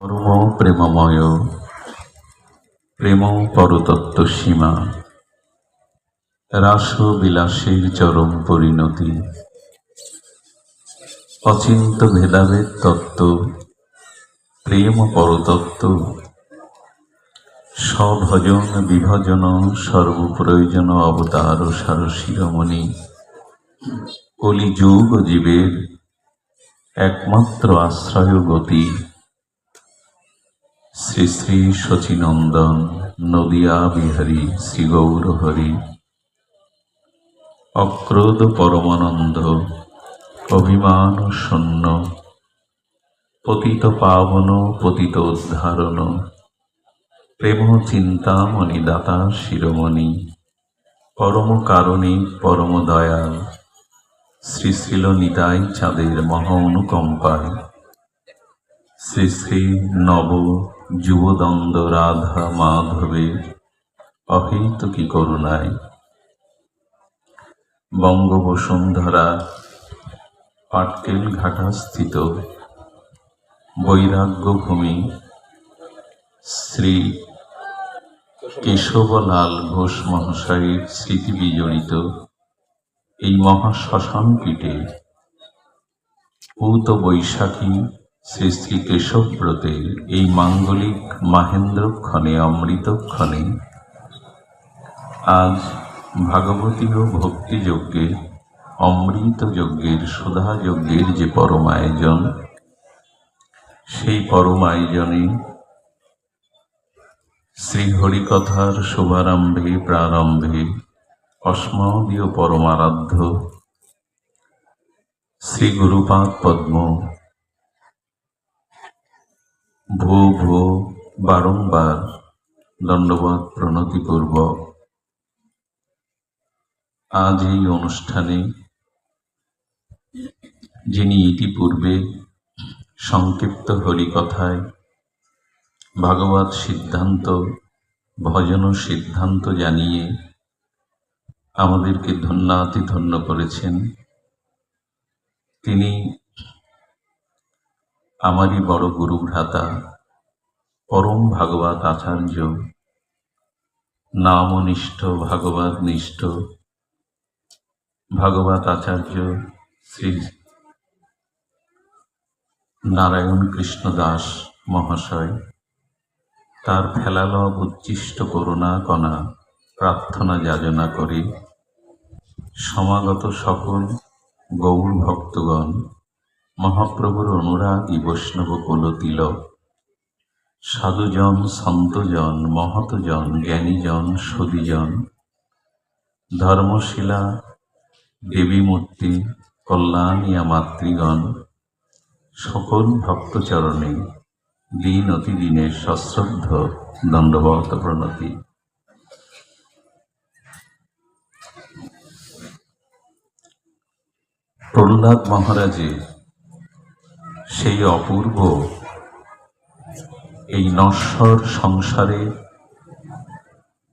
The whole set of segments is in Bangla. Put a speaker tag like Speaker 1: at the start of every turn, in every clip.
Speaker 1: পরম প্রেমময় প্রেম পরতত্ত্ব সীমা, রাস বিলাসের চরম পরিণতি, অচিন্ত ভেদাভেদ তত্ত্ব, প্রেম পরতত্ত্ব, স্বভজন বিভজন সর্বপ্রয়োজন অবতার সার শিরোমণি, কলিযুগ জীবের একমাত্র আশ্রয় গতি, শ্রী শ্রী শচীনন্দন নদিয়া বিহারী শ্রী গৌর হরি। অক্রোধ পরমানন্দ অভিমান শূন্য, পতিত পাবন পতিত উদ্ধারণ, প্রেম চিন্তামণি দাতা শিরোমণি, পরম কারণী পরম দয়াল শ্রী শ্রীল নিতাই চাঁদের মহা অনুকম্পায়, শ্রী শ্রী নব যুবদন্দ রাধা মাধবের অহেতুকী করুণায়, বঙ্গবসুন্ধরা পাটকেল ঘাটাস্থিত বৈরাগ্যভূমি শ্রী কেশবলাল ঘোষ মহাশয়ের স্মৃতি বিজড়িত এই মহাশ্মশান পীঠে পূত বৈশাখী শ্রী শ্রী কেশবব্রতের এই মাঙ্গলিক মাহেন্দ্রক্ষণে অমৃতক্ষণে আজ ভাগবতী ও ভক্তিযজ্ঞের অমৃত যজ্ঞের সুধা যজ্ঞের যে পরম আয়োজন, সেই পরম আয়োজনে শ্রীহরিকথার শুভারম্ভে প্রারম্ভে অস্মদীয় পরমারাধ্য শ্রী গুরুপাদ পদ্ম ভো ভো বারংবার দণ্ডবাদ প্রণতিপূর্বক আজ এই অনুষ্ঠানে যিনি ইতিপূর্বে সংক্ষিপ্ত হরিকথায় ভাগবত সিদ্ধান্ত ভজন সিদ্ধান্ত জানিয়ে আমাদেরকে ধন্যাতিধন্য করেছেন, তিনি আমারই বড় গুরু ভ্রাতা পরম ভাগবত আচার্য, নামনিষ্ঠ ভাগবত নিষ্ঠ ভাগবত আচার্য শ্রী নারায়ণ কৃষ্ণ দাস মহাশয়। তার ফেলালব উচ্ছিষ্ট করুণা কণা প্রার্থনা যাচনা করে সমাগত সকল গৌর ভক্তগণ, মহাপ্রভুর অনুরাগী বৈষ্ণব কুলতিলক, সাধুজন সন্তজন মহতজন জ্ঞানীজন সুদীজন, ধর্মশীলা দেবী মূর্তি কল্যাণিয়া মাতৃগণ, সকল ভক্তচরণে দিন অতিদিনের সশ্রদ্ধ দণ্ডবত প্রণতি। প্রহ্লাদ মহারাজের সেই অপূর্ব এই নশ্বর সংসারে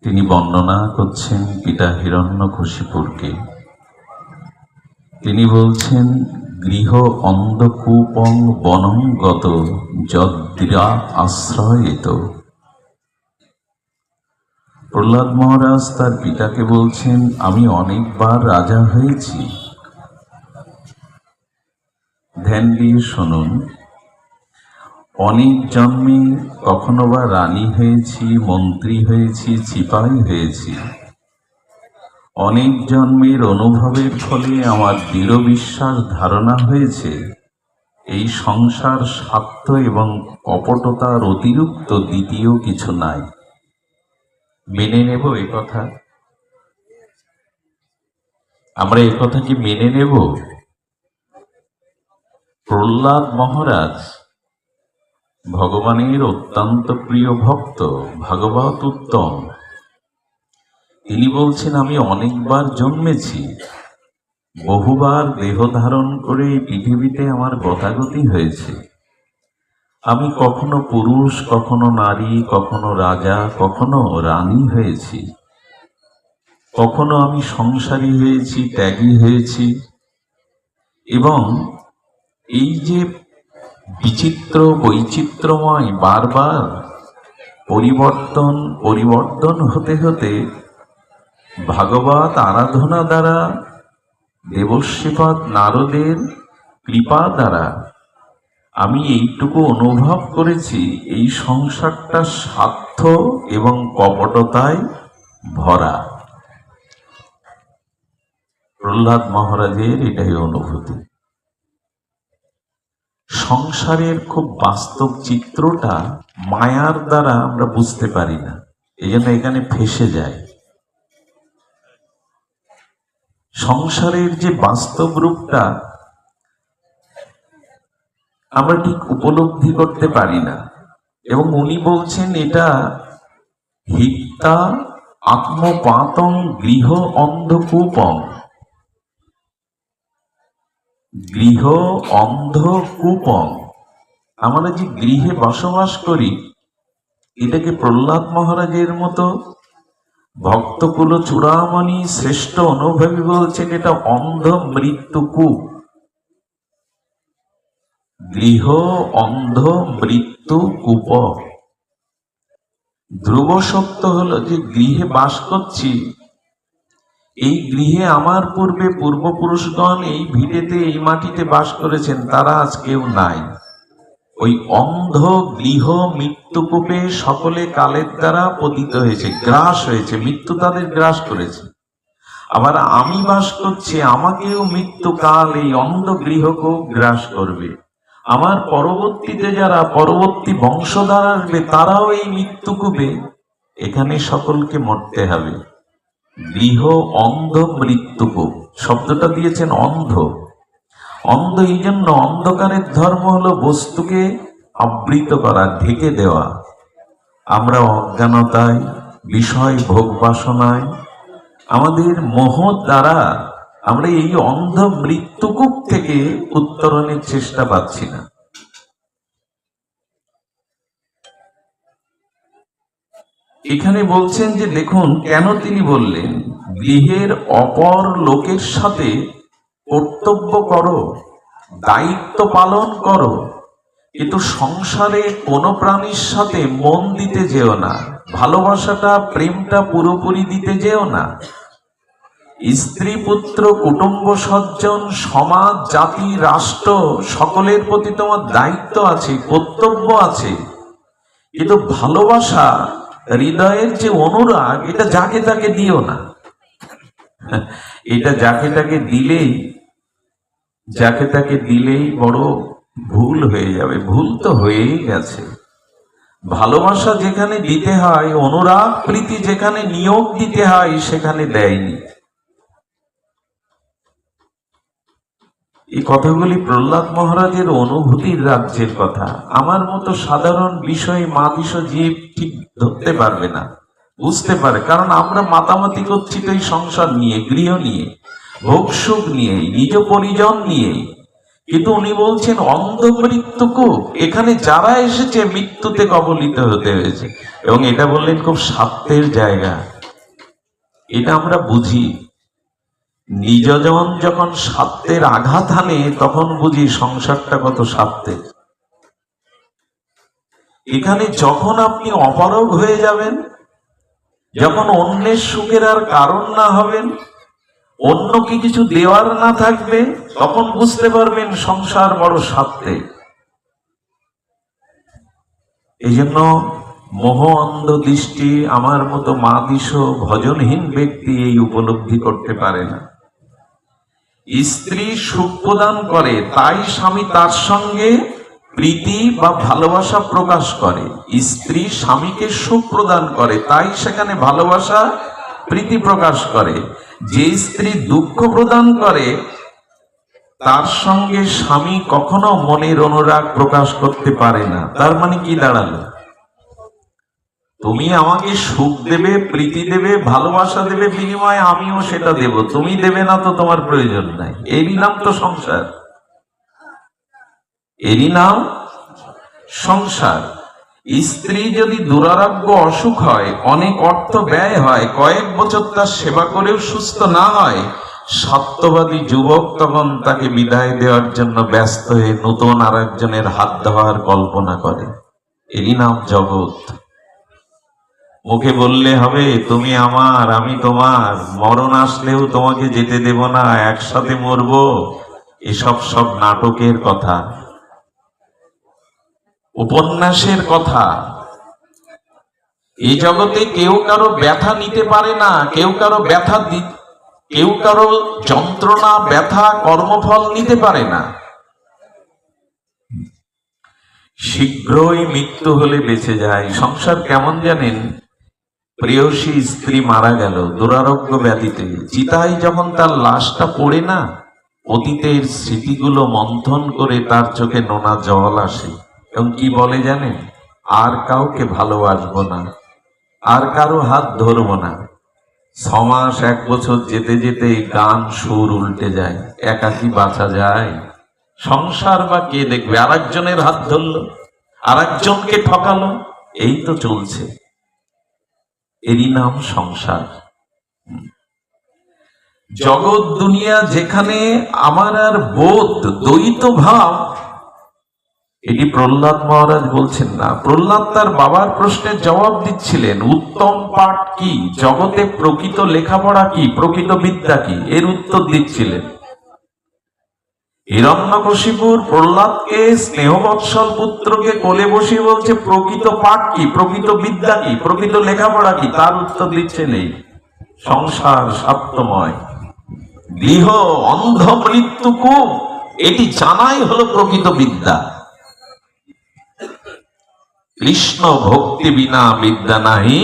Speaker 1: তিনি বর্ণনা করছেন পিতা হিরণ্যকশিপুরকে। তিনি বলছেন, গৃহ অন্ধকূপং বনং গত যদ্রা আশ্রয়েত। প্রহ্লাদ মহারাজ তার পিতাকে বলছেন, আমি অনেকবার রাজা হয়েছি। ধ্যান দিয়ে শুনুন, অনেক জন্মে কখনো বা রানী হয়েছি, মন্ত্রী হয়েছি, সিপাহী হয়েছি। অনেক জন্মের অনুভবের ফলে আমার দৃঢ় বিশ্বাস ধারণা হয়েছে এই সংসার স্বার্থ এবং কপটতার অতিরিক্ত দ্বিতীয় কিছু নাই। মেনে নেব এ কথা? আমরা এ কথা কি মেনে নেব? প্রহ্লাদ মহারাজ ভগবানের অত্যন্ত প্রিয় ভক্ত, ভাগবত উত্তম। তিনি বলছেন, আমি অনেকবার জন্মেছি, বহুবার দেহ ধারণ করে পৃথিবীতে আমার গতাগতি হয়েছে। আমি কখনো পুরুষ, কখনো নারী, কখনো রাজা, কখনো রানী হয়েছি। কখনো আমি সংসারী হয়েছি, ত্যাগী হয়েছি। এবং এই যে বিচিত্র বৈচিত্র্যময়, বারবার পরিবর্তন হতে হতে ভাগবত আরাধনা দ্বারা, দেবশ্রীপদ নারদের কৃপা দ্বারা আমি এইটুকু অনুভব করেছি, এই সংসারটা স্বার্থ এবং কপটতায় ভরা। প্রহ্লাদ মহারাজের এটাই অনুভূতি। সংসারের খুব বাস্তব চিত্রটা মায়ার দ্বারা আমরা বুঝতে পারি না, এই জন্য এখানে ফেঁসে যায়। সংসারের যে বাস্তব রূপটা আমরা ঠিক উপলব্ধি করতে পারি না। এবং উনি বলছেন এটা হিত্তা আত্মপাতং গৃহ অন্ধকূপং। গৃহ অন্ধকূপং, আমরা যে গৃহে বসবাস করি, এটাকে প্রহ্লাদ মহারাজের মতো ভক্তকুল চূড়ামণি শ্রেষ্ঠ অনুভবী বলছেন এটা অন্ধ মৃত্যুকূপ। গৃহ অন্ধ মৃত্যু কূপ। ধ্রুব সত্য হলো যে গৃহে বাস করছি, এই গৃহে আমার পূর্বে পূর্বপুরুষগণ এই ভিটেতে এই মাটিতে বাস করেছেন, তারা আজ কেউ নাই। ওই অন্ধ গৃহ মৃত্যুকূপে সকলে কালের দ্বারা পতিত হয়েছে, গ্রাস হয়েছে, মৃত্যু তাদের গ্রাস করেছে। আবার আমি বাস করছি, আমাকেও মৃত্যুকাল এই অন্ধ গৃহকেও গ্রাস করবে। আমার পরবর্তীতে যারা পরবর্তী বংশধর আসবে, তারাও এই মৃত্যুকূপে, এখানে সকলকে মরতে হবে। গৃহ অন্ধ মৃত্যুকূপ শব্দটা দিয়েছেন অন্ধ। অন্ধ এই জন্য, অন্ধকারের ধর্ম হলো বস্তুকে আবৃত করা, ঢেকে দেওয়া। আমরা অজ্ঞানতায়, বিষয় ভোগ বাসনায়, আমাদের মোহ দ্বারা আমরা এই অন্ধ মৃত্যুকূপ থেকে উত্তরণের চেষ্টা পাচ্ছি না। এখানে বলছেন যে দেখুন কেন তিনি বললেন, গৃহের অপর লোকের সাথে কর্তব্য করো, দায়িত্ব পালন করো, কিন্তু সংসারে কোনো প্রাণীর সাথে মন দিতে যেও না, ভালোবাসাটা প্রেমটা পুরোপুরি দিতে যেও না। স্ত্রী পুত্র কুটুম্ব সজ্জন সমাজ জাতি রাষ্ট্র সকলের প্রতি তোমার দায়িত্ব আছে, কর্তব্য আছে, কিন্তু ভালোবাসা হৃদয়ের যে অনুরাগ, এটা যাকে তাকে দিও না। এটা যাকে তাকে দিলেই বড় ভুল হয়ে যাবে। ভুল তো হয়েই গেছে। ভালোবাসা যেখানে দিতে হয়, অনুরাগ প্রীতি যেখানে নিয়োগ দিতে হয়, সেখানে দেয়নি। এই কথাগুলি প্রহ্লাদ মহারাজের অনুভূতির রাজ্যের কথা। আমার মতো সাধারণ বিষয় মাদিস জীব ঠিক ধরতে পারবে না, বুঝতে পারে, কারণ আমরা মাতামাতি করছি তো এই সংসার নিয়ে, গৃহ নিয়ে, ভোগ সুখ নিয়ে, নিজ পরিজন নিয়ে। কিন্তু উনি বলছেন অন্ধ মৃত্যুকূপ, এখানে যারা এসেছে মৃত্যুতে কবলিত হতে হয়েছে। এবং এটা বললেন খুব স্বার্থের জায়গা, এটা আমরা বুঝি। নিজজন যখন স্বার্থের আঘাত হানে, তখন বুঝি সংসারটা কত স্বার্থের। এখানে যখন আপনি অপারগ হয়ে যাবেন, যখন অন্যের সুখের আর কারণ না হবেন, অন্যকে কিছু দেওয়ার না থাকবে, তখন বুঝতে পারবেন সংসার বড় স্বার্থে। এই জন্য মোহ অন্ধ দৃষ্টি আমার মতো মাদিস ভজনহীন ব্যক্তি এই উপলব্ধি করতে পারে না। স্ত্রী সুখ প্রদান করে, তাই স্বামী তার সঙ্গে প্রীতি বা ভালোবাসা প্রকাশ করে। স্ত্রী স্বামীকে সুখ প্রদান করে, তাই সেখানে ভালোবাসা প্রীতি প্রকাশ করে। যে স্ত্রী দুঃখ প্রদান করে, তার সঙ্গে স্বামী কখনো মনের অনুরাগ প্রকাশ করতে পারে না। তার মানে কি দাঁড়ালো? তুমি আমাকে সুখ দেবে, প্রীতি দেবে, ভালোবাসা দেবে, বিনিময়ে আমিও সেটা দেব। তুমি দেবে না তো তোমার প্রয়োজন নাই। এরই নাম তো সংসার, এরই নাম সংসার। স্ত্রী যদি দুরারোগ্য অসুখ হয়, অনেক অর্থ ব্যয় হয়, কয়েক বছর তার সেবা করেও সুস্থ না হয়, সত্যবাদী যুবক তখন তাকে বিদায় দেওয়ার জন্য ব্যস্ত হয়ে নতুন আর একজনের হাত ধোয়ার কল্পনা করে। এরই নাম জগৎ। মুখে বললে হবে তুমি আমার, আমি তোমার, মরণ আসলেও তোমাকে যেতে দেব না, একসাথে মরবো, এসব সব নাটকের কথা, উপন্যাসের কথা। এই জগতে কেউ কারো ব্যথা নিতে পারে না, কেউ কারো কেউ কারো যন্ত্রণা, ব্যথা, কর্মফল নিতে পারে না। শীঘ্রই মৃত্যু হলে বেঁচে যায়। সংসার কেমন জানেন? প্রেয়সী স্ত্রী মারা গেল দুরারোগ্য ব্যাধিতে, চিতায় যখন তার লাশটা পড়ে না, অতীতের স্মৃতিগুলো মন্থন করে তার চোখে নোনা জল আসে এবং কি বলে জানেন? আর কাউকে ভালোবাসবো না, আর কারো হাত ধরবো না। 6 মাস 1 বছর যেতে যেতে গান সুর উল্টে যায়। একাকী বাঁচা যায়? সংসার বা কে দেখবে? আরেকজনের হাত ধরলো, আরেকজনকে ঠকালো, এই তো চলছে। এরই নাম সংসার। জগৎ দুনিয়া যেখানে আমার আর বোধ, দ্বৈত ভাব, এটি প্রহ্লাদ মহারাজ বলছেন না। প্রহ্লাদ তার বাবার প্রশ্নের জবাব দিচ্ছিলেন। উত্তম পাঠ কি, জগতে প্রকৃত লেখাপড়া কি, প্রকৃত বিদ্যা কি, এর উত্তর দিচ্ছিলেন। হিরণ্যকশিপুর প্রহ্লাদকে, স্নেহবৎসল পুত্রকে কোলে বসিয়ে বলছে প্রকৃত পাঠ কি, প্রকৃত বিদ্যা কি, প্রকৃত লেখাপড়া কি, তার উত্তর দিচ্ছে নেই। সংসার স্বার্থময়, গৃহ অন্ধ মৃত্যু কূপ, এটি জানাই হলো প্রকৃত বিদ্যা। কৃষ্ণ ভক্তি বিনা বিদ্যা নাহি।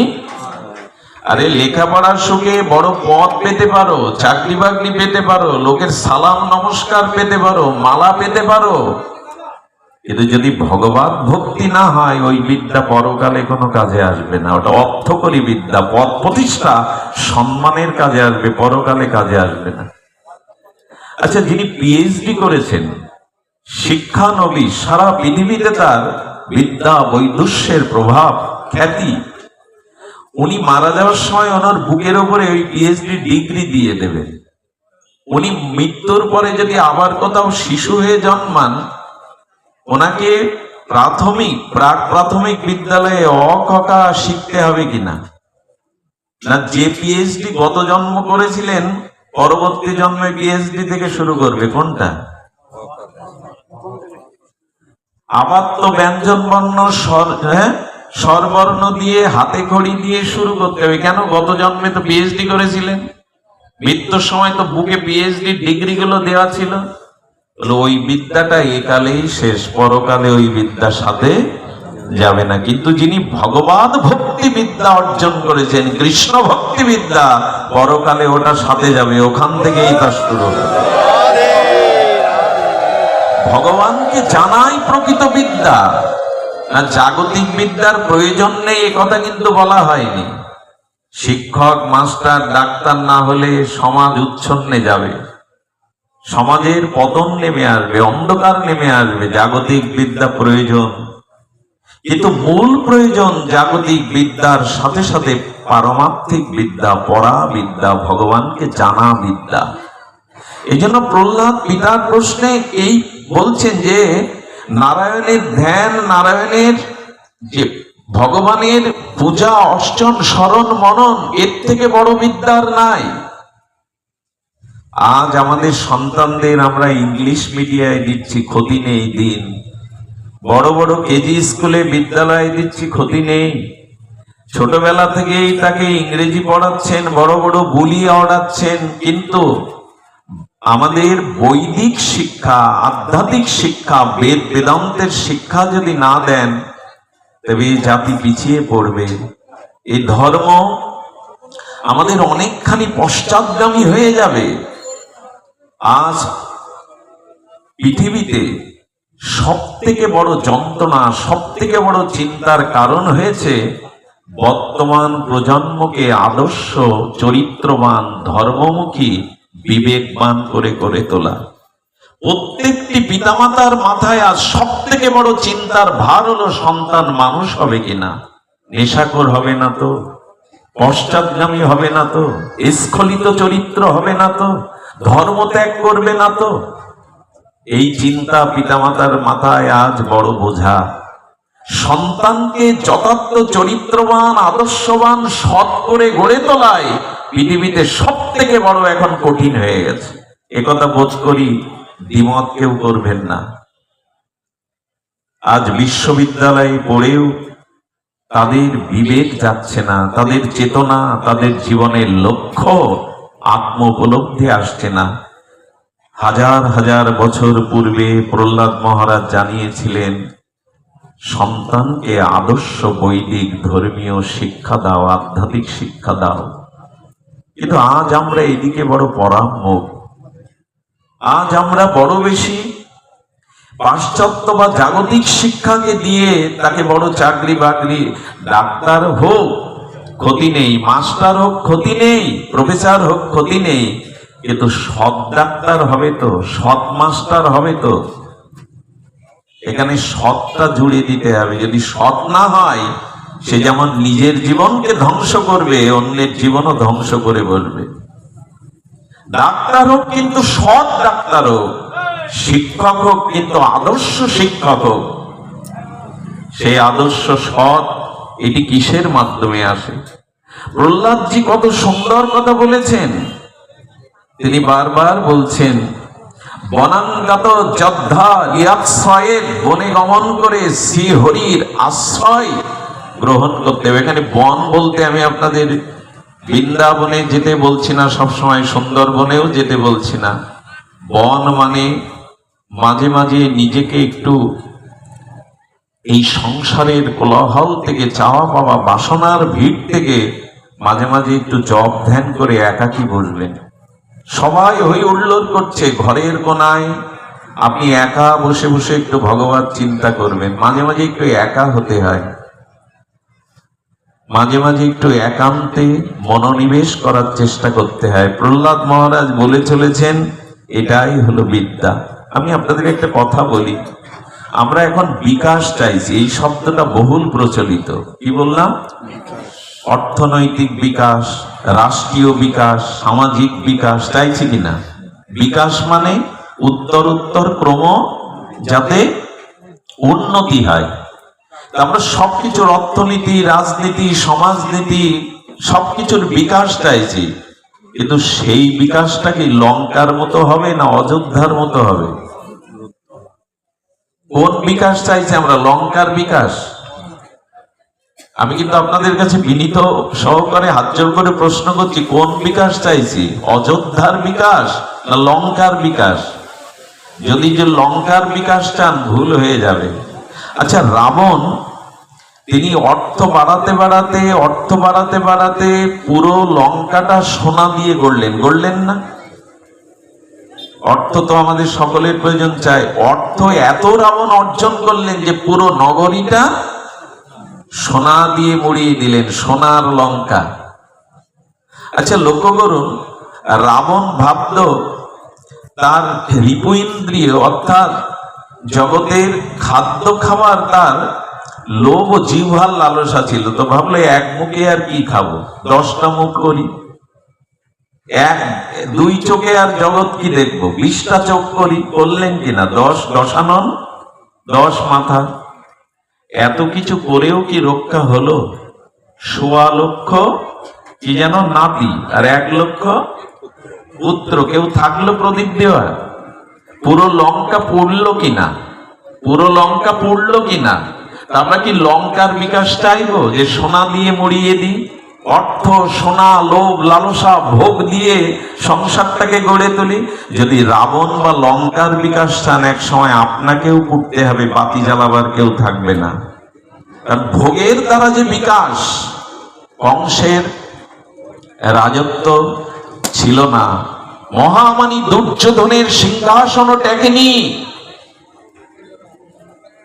Speaker 1: আরে লেখাপড়ার সুখে বড় পদ পেতে পারো, চাকরি বাকরি পেতে পারো, লোকের সালাম নমস্কার পেতে পারো, মালা পেতে পারো, কিন্তু যদি ভগবত ভক্তি না হয় ওই বিদ্যা পরকালে কোনো কাজে আসবে না। ওটা অর্থকরী বিদ্যা, পদ প্রতিষ্ঠা সম্মানের কাজে আসবে, পরকালে কাজে আসবে না। আচ্ছা, যিনি পিএইচডি করেছেন, শিক্ষা নবী, সারা পৃথিবীতে তার বিদ্যা বৈদুষ্যের প্রভাব, খ্যাতি, উনি মারা যাওয়ার সময় ওনার বুকের উপরে ওই পিএইচডি ডিগ্রি দিয়ে দেবেন। উনি মৃত্যুর পরে যদি আবার কোথাও শিশু হয়ে জন্মান, ওনাকে প্রাক প্রাথমিক বিদ্যালয়ে অ ক খ শিখতে হবে কিনা, না যে পিএইচডি গত জন্ম করেছিলেন পরবর্তী জন্মে পিএইচডি থেকে শুরু করবে? কোনটা? আবার তো ব্যঞ্জন বর্ণ স্বরবর্ণ দিয়ে, হাতে খড়ি দিয়ে শুরু করতে হবে। কেন? গত জন্মে তো পিএইচডি করেছিলেন, মৃত্যুর সময় তো বুকে পিএইচডি ডিগ্রি গুলো দেওয়া ছিল। ওই বিদ্যাটা একালেই শেষ, পরকালে ওই বিদ্যার সাথে যাবে না। কিন্তু যিনি ভগবত ভক্তি বিদ্যা অর্জন করেছেন, কৃষ্ণ ভক্তি বিদ্যা, পরকালে ওটার সাথে যাবে, ওখান থেকেই তা শুরু হবে। ভগবানকে জানাই প্রকৃত বিদ্যা। না জাগতিক বিদ্যার প্রয়োজন নেই এ কথা কিন্তু বলা হয়নি। শিক্ষক, মাস্টার, ডাক্তার না হলে সমাজ উচ্ছন্নে যাবে, সমাজের পতন নেমে আসবে, অন্ধকার নেমে আসবে। জাগতিক বিদ্যা প্রয়োজন, কিন্তু মূল প্রয়োজন জাগতিক বিদ্যার সাথে সাথে পারমার্থিক বিদ্যা, পড়া বিদ্যা, ভগবানকে জানা বিদ্যা। এই জন্য প্রহ্লাদ পিতার প্রশ্নে এই বলছেন যে নারায়ণের ধ্যান, নারায়ণের যে ভগবানের পূজা, অর্চন, স্মরণ, মনন, এর থেকে বড় বিদ্যার নাই। আজ আমাদের সন্তানদের আমরা ইংলিশ মিডিয়ায় দিচ্ছি, ক্ষতি নেই দিন। বড় বড় কেজি স্কুলে, বিদ্যালয়ে দিচ্ছি, ক্ষতি নেই। ছোটবেলা থেকেই তাকে ইংরেজি পড়াচ্ছেন, বড় বড় বুলি ওড়াচ্ছেন, কিন্তু আমাদের বৈদিক শিক্ষা, আধ্যাত্মিক শিক্ষা, বেদ বেদান্তের শিক্ষা যদি না দেন, তবে জাতি পিছিয়ে পড়বে। এই ধর্ম আমাদের অনেকখানি পশ্চাৎগামী হয়ে যাবে। আজ পৃথিবীতে সব থেকে বড় যন্ত্রণা, সব থেকে বড় চিন্তার কারণ হয়েছে বর্তমান প্রজন্মকে আদর্শ, চরিত্রবান, ধর্মমুখী, বিবেকবান করে করে তোলা। প্রত্যেকটি পিতামাতার মাথায় আজ সব থেকে বড় চিন্তার ভার হলো সন্তান মানুষ হবে কিনা, নেশাখোর হবে না তো, পশ্চাৎগামী হবে না তো? স্খলিত চরিত্র হবে না তো? ধর্ম ত্যাগ করবে না তো? এই চিন্তা পিতামাতার মাথায় আজ বড় বোঝা। সন্তানকে যথার্থ চরিত্রবান, আদর্শবান, সৎ করে গড়ে তোলায় পৃথিবীতে সব থেকে বড় এখন কঠিন হয়ে গেছে। একথা বোধ করি দ্বিমত কেউ করবেন না। আজ বিশ্ববিদ্যালয়ে পড়েও তাদের বিবেক যাচ্ছে না, তাদের চেতনা, তাদের জীবনের লক্ষ্য, আত্ম উপলব্ধি আসছে না। হাজার হাজার বছর পূর্বে প্রহ্লাদ মহারাজ জানিয়েছিলেন, সন্তানকে আদর্শ বৈদিক ধর্মীয় শিক্ষা দাও, আধ্যাত্মিক শিক্ষা দাও। কিন্তু আজ আমরা এদিকে বড় পরাঙ্মুখ। আজ আমরা বড় বেশি পাশ্চাত্য বা জাগতিক শিক্ষাকে দিয়ে তাকে বড় চাকরি বাকরি, ডাক্তার হোক ক্ষতি নেই, মাস্টার হোক ক্ষতি নেই, প্রফেসর হোক ক্ষতি নেই, কিন্তু সৎ ডাক্তার হবে তো, সৎ মাস্টার হবে তো। এখানে সৎটা জুড়ে দিতে হবে। যদি সৎ না হয়, সে যেমন নিজের জীবনকে ধ্বংস করবে, অন্যের জীবনও ধ্বংস করে বলবে। ডাক্তার হোক কিন্তু সৎ ডাক্তার হোক, শিক্ষক হোক কিন্তু আদর্শ শিক্ষক হোক। সেই আদর্শ সৎ, এটি কিসের মাধ্যমে আসে? প্রহ্লাদজি কত সুন্দর কথা বলেছেন। তিনি বারবার বলছেন, বনাঙ্গত যোদ্ধা ইয়াশ্রয়ের, বনে গমন করে শ্রীহরির আশ্রয় গ্রহণ করতে হবে। এখানে বন বলতে আমি আপনাদের বৃন্দাবনে যেতে বলছি না, সবসময় সুন্দরবনেও যেতে বলছি না। বন মানে মাঝে মাঝে নিজেকে একটু এই সংসারের কোলাহল থেকে, চাওয়া পাওয়া বাসনার ভিড় থেকে মাঝে মাঝে একটু জপ ধ্যান করে একাকী বসবেন। সবাই হই হুল্লোড় করছে, ঘরের কোনায় আপনি একা বসে বসে একটু ভগবান চিন্তা করবেন। মাঝে মাঝে একটু একা হতে হয়, মাঝে মাঝে একটু একান্তে মনোনিবেশ করার চেষ্টা করতে হয়। প্রহ্লাদ মহারাজ বলে চলেছেন, এটাই হলো বিদ্যা। আমি আপনাদের একটা কথা বলি, আমরা এখন বিকাশ চাইছি, এই শব্দটা বহুল প্রচলিত। কি বললাম? অর্থনৈতিক বিকাশ, রাষ্ট্রীয় বিকাশ, সামাজিক বিকাশ চাইছি কিনা? বিকাশ মানে উত্তর উত্তর ক্রম যাতে উন্নতি হয়। আমরা সবকিছুর, অর্থনীতি, রাজনীতি, সমাজনীতি, সবকিছুর বিকাশ চাইছি, কিন্তু সেই বিকাশটা কি লঙ্কার মতো হবে না অযোধ্যার মতো হবে? কোন বিকাশ চাইছি আমরা? লঙ্কার বিকাশ? আমি কিন্তু আপনাদের কাছে বিনীত সহকারে হাত জোড় করে প্রশ্ন করছি, কোন বিকাশ চাইছি? অযোধ্যার বিকাশ না লঙ্কার বিকাশ? যদি যে লঙ্কার বিকাশ চান, ভুল হয়ে যাবে। আচ্ছা, রাবণ তিনি অর্থ বাড়াতে বাড়াতে পুরো লঙ্কাটা সোনা দিয়ে গড়লেন না? অর্থ তো আমাদের সকলের প্রয়োজন চাই। অর্থ এত রাবণ অর্জন করলেন যে পুরো নগরীটা সোনা দিয়ে মুড়িয়ে দিলেন, সোনার লঙ্কা। আচ্ছা, লক্ষ্য করুন, রাবণ ভাবত তার রিপু ইন্দ্রিয় অর্থাৎ জগতের খাদ্য খাবার, তার লোভ ও জিহ্বার লালসা ছিল। তো ভাবলো এক মুখে আর কি খাবো, 10টা মুখ করি, দুই চোখে আর জগৎ কি দেখবো, 20টা চোখ করি। করলেন কিনা? 10 দশানন 10 মাথা। এত কিছু করেও কি রক্ষা হলো? 1.25 লক্ষ কি যেন নাতি আর 1 লক্ষ পুত্র। কেউ থাকলো প্রদীপ দেওয়া? পুরো লঙ্কা পড়লো কিনা? পুরো লঙ্কা পড়লো কিনা? আমরা কি লঙ্কার বিকাশ চাইবো যে সোনা দিয়ে মুড়িয়ে দিই? অর্থ, সোনা, লোভ, লালসা, ভোগ দিয়ে সংসারটাকে গড়ে তুলি। যদি রাবণ বা লঙ্কার বিকাশ চান, এক সময় আপনাকেও পুড়তে হবে, বাতি জ্বালাবার কেউ থাকবে না। কারণ ভোগের দ্বারা যে বিকাশ, কংসের রাজত্ব ছিল না, মহামানী দুর্যোধনের সিংহাসনও টেকেনি।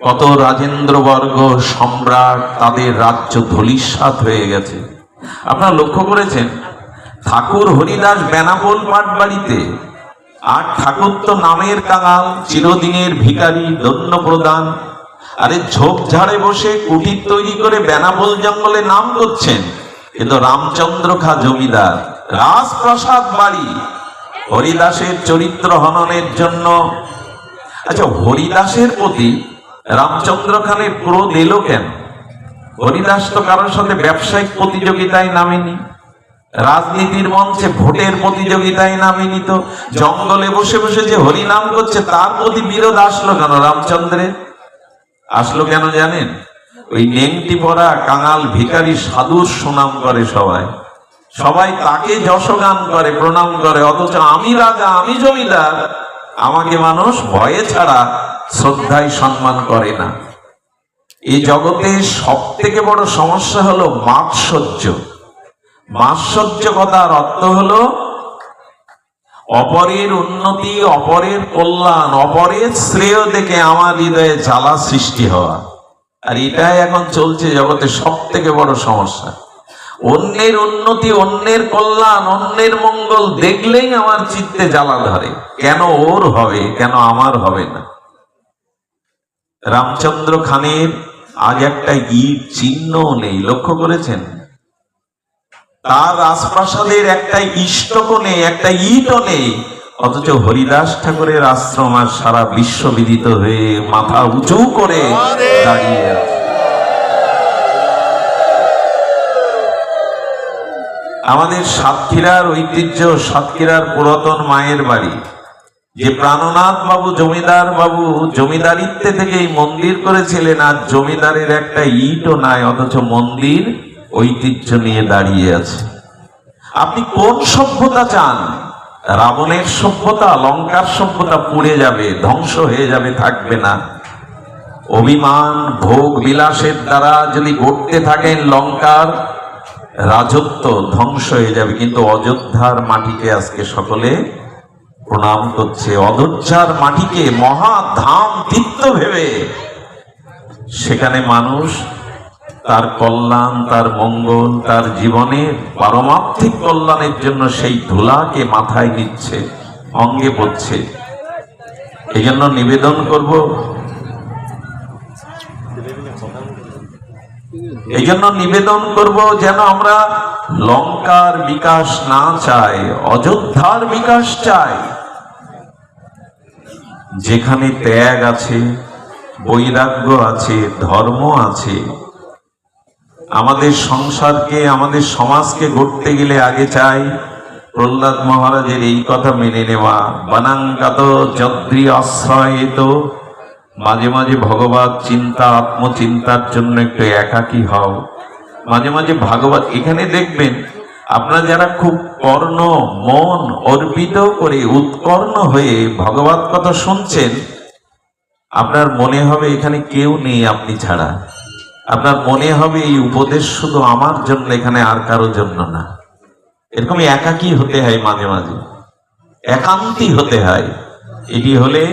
Speaker 1: কত রাজেন্দ্রবর্গ, সম্রাট, তাদের রাজ্য ধূলিসাৎ হয়ে গেছে। আপনারা লক্ষ্য করেছেন, ঠাকুর হরিদাস বেনাপোল পাট বাড়িতে, আর ঠাকুর তো নামের কাঙাল, চিরদিনের ভিখারি, দন্য প্রদান। আরে ঝোপঝাড়ে বসে কুটির তৈরি করে বেনাপোল জঙ্গলে নাম করছেন, কিন্তু রামচন্দ্র খা জমিদার, রাজপ্রাসাদ বাড়ি, হরিদাসের চরিত্র হননের জন্য। আচ্ছা, হরিদাসের প্রতি রামচন্দ্র খানের ক্রোধ এলো কেন? হরিদাস তো কারোর সাথে ব্যবসায়িক প্রতিযোগিতায় নামেনি, রাজনীতির মঞ্চে ভোটের প্রতিযোগিতায় নামেনি, তো জঙ্গলে বসে বসে যে হরিনাম করছে তার প্রতি বিরোধ আসলো কেন রামচন্দ্রের? আসলো কেন জানেন? ওই নেংটি পরা কাঙাল ভিখারি সাধুর সুনাম করে সবাই, সবাই তাকে যশগান করে, প্রণাম করে, অথচ আমি রাজা, আমি জমিদার, আমাকে মানুষ ভয়ে ছাড়া শ্রদ্ধায় সম্মান করে না। এই জগতে সব থেকে বড় সমস্যা হলো মাৎসর্য। মাৎসর্য কথার অর্থ হলো অপরের উন্নতি, অপরের কল্যাণ, অপরের শ্রেয় দেখে আমার হৃদয়ে জ্বালা সৃষ্টি হওয়া। আর এটাই এখন চলছে জগতে সব থেকে বড় সমস্যা। অন্যের উন্নতি, অন্যের কল্যাণ, অন্যের মঙ্গল দেখলেই আমার চিত্তে জ্বালা ধরে, কেন ওর হবে, কেন আমার হবে না। রামচন্দ্র খানের আজ একটা ইট চিহ্ন নেই, লক্ষ্য করেছেন? তার রাজপ্রাসাদের একটা ইষ্টকও নেই, একটা ইটও নেই, অথচ হরিদাস ঠাকুরের আশ্রম আর সারা বিশ্ববিদিত হয়ে মাথা উঁচু করে দাঁড়িয়ে আছে। আমাদের সাতক্ষীরার ঐতিহ্য, সাতক্ষীরার পুরাতন মায়ের বাড়ি, যে প্রাণনাথ বাবু জমিদার বাবু জমিদারিত্বে থেকে এই মন্দির করেছিলেন, আর জমিদারের একটা ইটও নাই, অথচ মন্দির ঐতিহ্য নিয়ে দাঁড়িয়ে আছে। আপনি কোন সভ্যতা চান? রাবণের সভ্যতা, লঙ্কার সভ্যতা পুড়ে যাবে, ধ্বংস হয়ে যাবে, থাকবে না। অভিমান ভোগ বিলাসের দ্বারা যদি গড়তে থাকেন লঙ্কার রাজত্ব, ধ্বংস হয়ে যাবে। কিন্তু অযোধ্যার মাটিকে আজকে সকলে প্রণাম করছে, অযোধ্যার মাটিকে মহাধাম তীর্থ ভেবে সেখানে মানুষ তার কল্যাণ, তার মঙ্গল, তার জীবনের পারমার্থিক কল্যাণের জন্য সেই ধুলাকে মাথায় নিচ্ছে, অঙ্গে পড়ছে। এই জন্য নিবেদন করব, এই জন্য নিবেদন করব যেন আমরা লঙ্কার বিকাশ না চাই, অযোধ্যার বিকাশ চাই, যেখানে ত্যাগ আছে, বৈরাগ্য আছে, ধর্ম আছে। আমাদের সংসারকে, আমাদের সমাজকে গড়তে গেলে আগে চাই প্রহ্লাদ মহারাজের এই কথা মেনে নেওয়া, বানাঙ্কাত যদ্রি আশ্রয়িত। মাঝে মাঝে ভগবত চিন্তা, আত্মচিন্তার জন্য একটু একাকী হও। মাঝে মাঝে ভাগবত, এখানে দেখবেন আপনারা যারা খুব কর্ণ মন অর্পিত করে উৎকর্ণ হয়ে ভগবত কথা শুনছেন, আপনার মনে হবে এখানে কেউ নেই আপনি ছাড়া। আপনার মনে হবে এই উপদেশ শুধু আমার জন্য, এখানে আর কারো জন্য না। এরকম একাকী হতে হয়, মাঝে মাঝে একান্তী হতে হয়। এটি হলে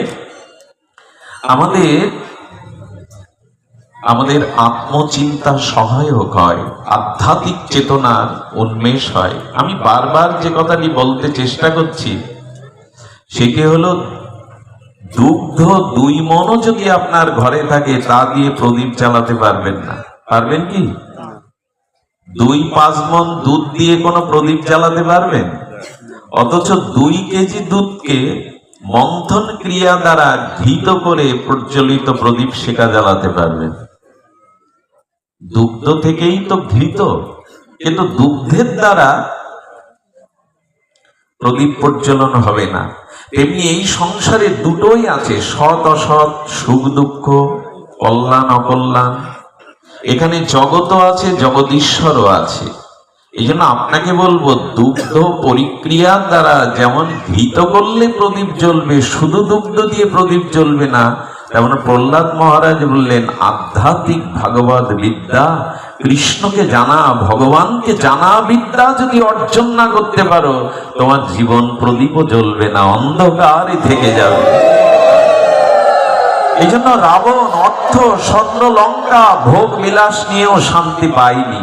Speaker 1: আমাদের আত্মচিন্তা সহায়ক হয়, আধ্যাত্মিক চেতনার উন্মেষ হয়। আমি বারবার যে কথাটি বলতে চেষ্টা করছি সেটি হলো, দুগ্ধ 2 মণও যদি আপনার ঘরে থাকে, তা দিয়ে প্রদীপ জ্বালাতে পারবেন না। পারবেন কি? 2-5 মণ দুধ দিয়ে কোনো প্রদীপ জ্বালাতে পারবেন? অথচ 2 কেজি দুধকে মন্থন ক্রিয়া দ্বারা ঘৃত করে প্রজ্বলিত প্রদীপ সেটা জ্বালাতে পারবেন। দুগ্ধ থেকেই তো ঘৃত, কিন্তু দুগ্ধের দ্বারা প্রদীপ প্রজ্বলন হবে না। তেমনি এই সংসারে দুটোই আছে, সৎ অসৎ, সুখ দুঃখ, কল্যাণ অকল্যাণ। এখানে জগতও আছে, জগদীশ্বরও আছে। এই জন্য আপনাকে বলবো, দুগ্ধ পরিক্রিয়ার দ্বারা যেমন ঘৃত করলে প্রদীপ জ্বলবে, শুধু দুগ্ধ দিয়ে প্রদীপ জ্বলবে না, তেমন প্রহ্লাদ মহারাজ বললেন আধ্যাত্মিক ভাগবত বিদ্যা, কৃষ্ণকে জানা, ভগবানকে জানা বিদ্যা যদি অর্জন না করতে পারো, তোমার জীবন প্রদীপও জ্বলবে না, অন্ধকারে থেকে যাবে। এই জন্য রাবণ অর্থ, স্বর্ণ, লঙ্কা, ভোগ বিলাস নিয়েও শান্তি পায়নি,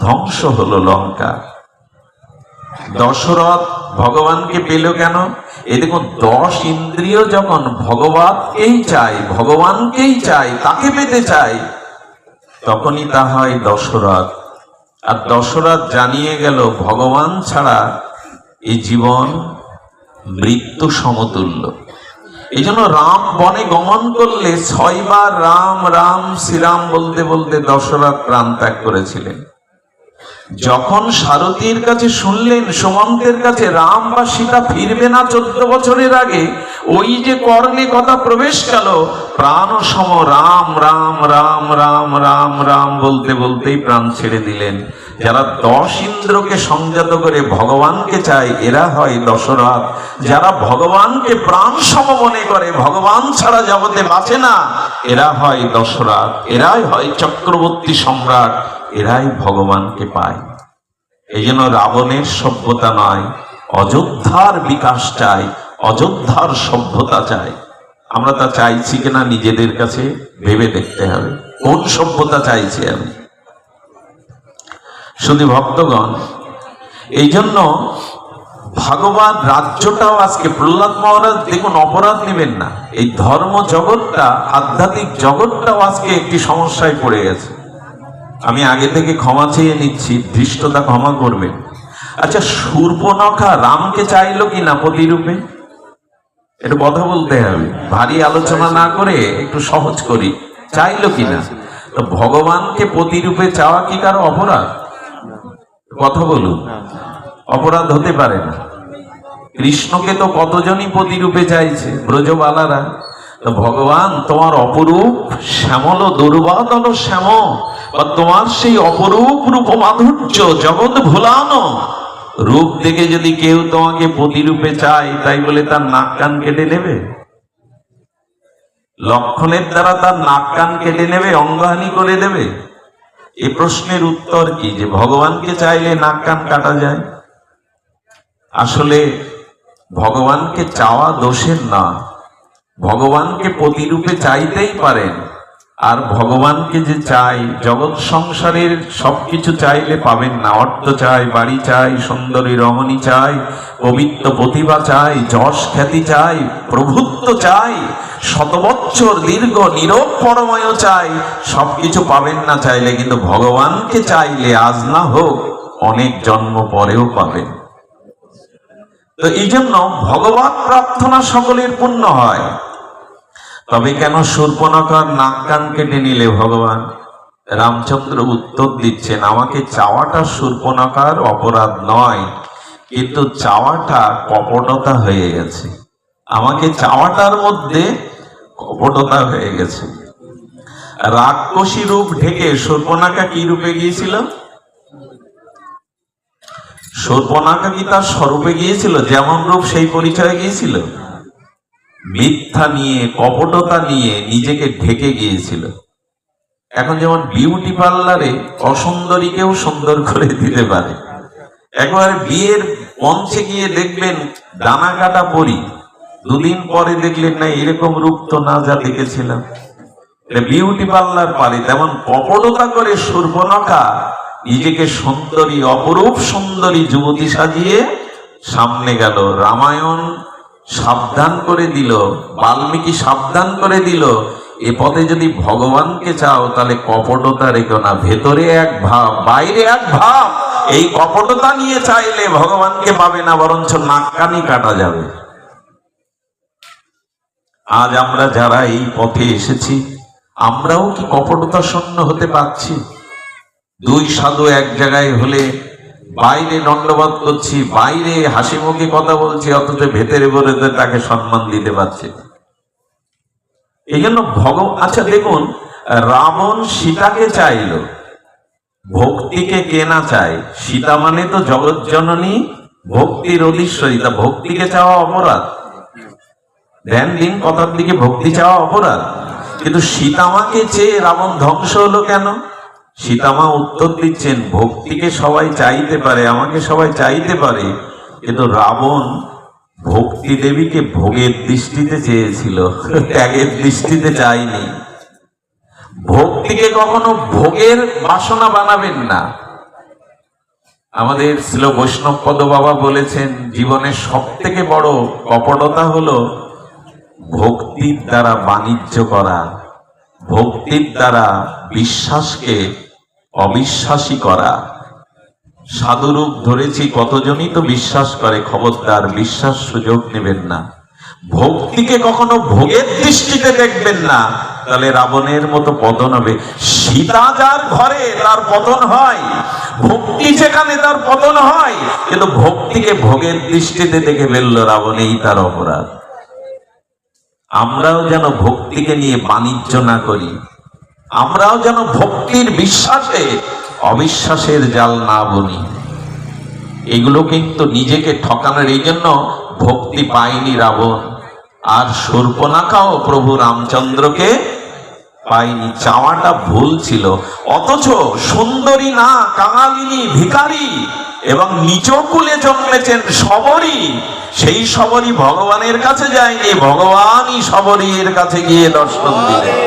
Speaker 1: ধ্বংস হলো লঙ্কা। দশরথ ভগবানকে পেল কেন? এই দেখুন, 10 ইন্দ্রিয় যখন ভগবানকেই চায়, ভগবানকেই চায়, তাকে পেতে চায়, তখনই তা হয় দশরথ। আর দশরথ জানিয়ে গেল ভগবান ছাড়া এই জীবন মৃত্যু সমতুল্য। এই জন্য রাম বনে গমন করলে 6 বার রাম রাম শ্রীরাম বলতে বলতে দশরথ প্রাণ ত্যাগ করেছিলেন। যখন সারথীর কাছে শুনলেন সুমন্তের কাছে রাম বা সীতা ফিরবে না 14 বছরের আগে, ওই যে কর্ণে কথা প্রবেশ গেল, প্রাণ সম রাম রাম রাম রাম রাম রাম বলতে বলতেই প্রাণ ছেড়ে দিলেন। যারা 10 ইন্দ্রকে সংযত করে ভগবানকে চায় এরা হয় দশরথ। যারা ভগবানকে প্রাণ সম মনে করে, ভগবান ছাড়া জগতে বাঁচে না, এরা হয় দশরথ। এরাই হয় চক্রবর্তী সম্রাট, এরাই ভগবানকে পায়। এই জন্য রাবণের সভ্যতা নয়, অযোধ্যার বিকাশ চাই, অযোধ্যার সভ্যতা চাই। আমরা তা চাইছি কিনা নিজেদের কাছে ভেবে দেখতে হবে, কোন সভ্যতা চাইছি আমি। শুধু ভক্তগণ, এই জন্য ভগবান রাজ্যটাও আজকে প্রহ্লাদ মহারাজ দেখুন অপরাধ নেবেন না, এই ধর্ম জগৎটা আধ্যাত্মিক জগৎটাও আজকে একটি সমস্যায় পড়ে গেছে। আমি আগে থেকে ক্ষমা চেয়ে নিচ্ছি, ধৃষ্টতা ক্ষমা করবেন। আচ্ছা, শূর্পণখা রামকে চাইলো কিনা প্রতিরূপে? একটু কথা বলতে হবে, ভারী আলোচনা না করে একটু সহজ করি। চাইলো কিনা? তো ভগবানকে প্রতিরূপে চাওয়া কি কারো অপরাধ? কথা বলুন, অপরাধ হতে পারে না। কৃষ্ণকে তো কতজনই প্রতিরূপে চাইছে, ব্রজবালারা। তো ভগবান তোমার অপরূপ শ্যামল দুর্বাদল শ্যাম, বা তোমার সেই অপরূপ রূপ মাধুর্য জগৎ ভুলানো রূপ দেখে যদি কেউ তোমাকে প্রতিরূপে চায়, তাই বলে তার নাক কান কেটে নেবে? লক্ষণের দ্বারা তার নাক কান কেটে নেবে, অঙ্গহানি করে দেবে? এই প্রশ্নের উত্তর কি, যে ভগবানকে চাইলে নাক কান কাটা যায়? আসলে ভগবানকে চাওয়া দোষের না, ভগবানকে প্রতিরূপে চাইতেই পারেন। আর ভগবানকে যে চাই, জগৎ সংসারের সবকিছু চাইলে পাবেন না। অর্থ চাই, বাড়ি চাই, সুন্দরী রমণী চাই, পবিত্র প্রতিভা চাই, যশ খ্যাতি চাই, প্রভুত্ব চাই, শতবৎসর দীর্ঘ নীরব পরময় চাই, সবকিছু পাবেন না চাইলে। কিন্তু ভগবানকে চাইলে আজ না হোক অনেক জন্ম পরেও পাবেন। তো এই জন্য ভগবত প্রার্থনা সকলের পুণ্য হয়। তবে কেন শূর্পণখার নাক কান কেটে নিলে ভগবান? রামচন্দ্র উত্তর দিচ্ছেন, আমাকে চাওয়াটা শূর্পণখার অপরাধ নয়, কিন্তু চাওয়াটা কপটতা হয়ে গেছে। আমাকে চাওয়াটার মধ্যে কপটতা হয়ে গেছে। রাক্ষসী রূপ ঢেকে শূর্পণখা কি রূপে গিয়েছিল? শূর্পণখা কি তার স্বরূপে গিয়েছিল? যেমন রূপ সেই পরিচয়ে গিয়েছিল? মিথ্যা নিয়ে, কপটতা নিয়ে নিজেকে ঢেকে গিয়েছিল। এখন যেমন বিউটি পার্লারে অসুন্দরীকেও সুন্দর করে দিতে পারে। একবার বিয়ের মঞ্চে গিয়ে দেখবেন ডানা কাটা পরি, দুদিন পরে দেখলেন না এরকম রূপ তো না যা দেখেছিলাম। বিউটি পার্লার পারে, তেমন কপটতা করে শূর্পণখা নিজেকে সুন্দরী, অপরূপ সুন্দরী যুবতী সাজিয়ে সামনে গেল। রামায়ণ সাবধান করে দিল, বাল্মীকি সাবধান করে দিল, এ পথে যদি ভগবানকে চাও তাহলে কপটতা রেখো না। ভেতরে এক ভাব, বাইরে এক ভাব। এই কপটতা নিয়ে চাইলে ভগবানকে পাবে না, বরঞ্চ নাক কানি কাটা যাবে। আজ আমরা যারা এই পথে এসেছি, আমরাও কি কপটতা শূন্য হতে পারছি? দুই সাধু এক জায়গায় হলে বাইরে দণ্ডবোধ করছি, বাইরে হাসি মুখে কথা বলছি, অথচ ভেতরে বলে তাকে সম্মান দিতে পারছি। এই জন্য আচ্ছা দেখুন, রাবণ সীতাকে চাইল, ভক্তিকে কে না চায়? সীতা মানে তো জগৎ জননী, ভক্তির অধীশ্বরিতা। ভক্তিকে চাওয়া অপরাধ? ধ্যান দিন, কথার দিকে, ভক্তি চাওয়া অপরাধ। কিন্তু সীতামাকে চেয়ে রাবণ ধ্বংস হলো কেন? সীতামা উত্তর দিচ্ছেন, ভক্তিকে সবাই চাইতে পারে, আমাকে সবাই চাইতে পারে, কিন্তু রাবণ ভক্তি দেবীকে ভোগের দৃষ্টিতে চেয়েছিল, ত্যাগের দৃষ্টিতে চাইনি। ভক্তিকে কখনো ভোগের বাসনা বানাবেন না। আমাদের শ্রী বৈষ্ণব পদ বাবা বলেছেন, জীবনের সব থেকে বড় কপটতা হলো ভক্তির দ্বারা বাণিজ্য করা, ভক্তির দ্বারা বিশ্বাসকে অবিশ্বাসী করা। সাধুরূপ ধরেছি কতজনই তো বিশ্বাস করে, খবরদার বিশ্বাস সুযোগ নেবেন না। ভক্তিকে কখনো ভোগের দৃষ্টিতে দেখবেন না, তাহলে রাবণের মতো পতন হবে। সীতা যার ঘরে তার পতন হয়, ভক্তি যেখানে তার পতন হয়, কিন্তু ভক্তিকে ভোগের দৃষ্টিতে দেখে ফেলল রাবণ, এই তার অপরাধ। আমরাও যেন ভক্তিকে নিয়ে বাণিজ্য না করি, আমরাও যেন ভক্তির বিশ্বাসে অবিশ্বাসের জাল না বুনি। এগুলো কিন্তু নিজেকে ঠকানোর। এই জন্য ভক্তি পায়নি রাবণ, আর শূর্পণখাও প্রভু রামচন্দ্রকে পায়নি। চাওয়াটা ভুল ছিল। অথচ সুন্দরী না, কাঙালিনী, ভিখারি এবং নিচকুলে জন্মেছেন শবরী, সেই শবরী ভগবানের কাছে যায়নি, ভগবানই শবরীর কাছে গিয়ে দর্শন দিলেন।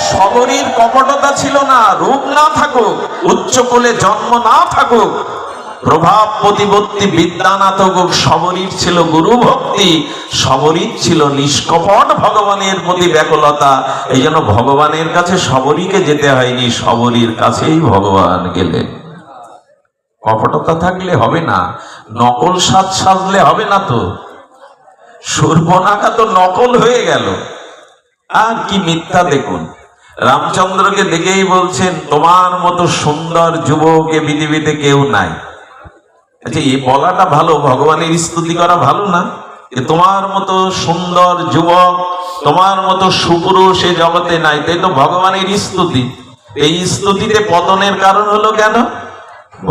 Speaker 1: শবরীর কপটতা ছিল না, রূপ না থাকুক, উচ্চকুলে জন্ম না থাকুক, প্রভাব প্রতিপত্তি বিদ্যা না থাকুক, শবরীর ছিল গুরু ভক্তি, শবরীর ছিল নিষ্কপট ভগবানের প্রতি ব্যাকুলতা। এই জন্য ভগবানের কাছে শবরীকে যেতে হয়নি, শবরীর কাছেই ভগবান গেলেন। কপটতা থাকলে হবে না, নকল সাজ সাজলে হবে না। তো শূর্পণখা তো নকল হয়ে গেল। আর কি মিথ্যা দেখুন, রামচন্দ্রকে দেখেই বলছেন তোমার মতো সুন্দর যুবক এ পৃথিবীতে কেউ নাই। আচ্ছা, এই বলাটা ভালো, ভগবানের স্তুতি করা ভালো না? যে তোমার মতো সুন্দর যুবক, তোমার মতো সুপুরুষ এ জগতে নাই, তাই তো ভগবানের স্তুতি। এই স্তুতিতে পতনের কারণ হলো কেন?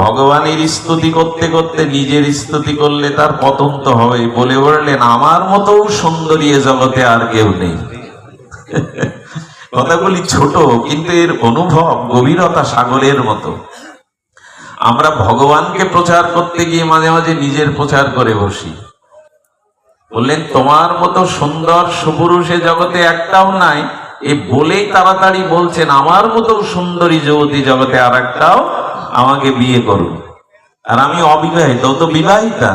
Speaker 1: ভগবানের স্তুতি করতে করতে নিজের স্তুতি করলে তার পতন তো হবে। বলে বললেন আমার মতো সুন্দরী এ জগতে আর কেউ নেই। কথাগুলি ছোট, কিন্তু এর অনুভব গভীরতা সাগরের মতো। আমরা ভগবানকে প্রচার করতে গিয়ে মাঝে মাঝে নিজের প্রচার করে বসি। বললেন তোমার মতো সুন্দর সুপুরুষে জগতে একটাও নাই, এ বলেই তাড়াতাড়ি বলছেন আমার মতো সুন্দরী যুবতী জগতে আর একটাও আমাকে বিয়ে করুন। আর আমি অবিবাহিত, তো বিবাহিতা,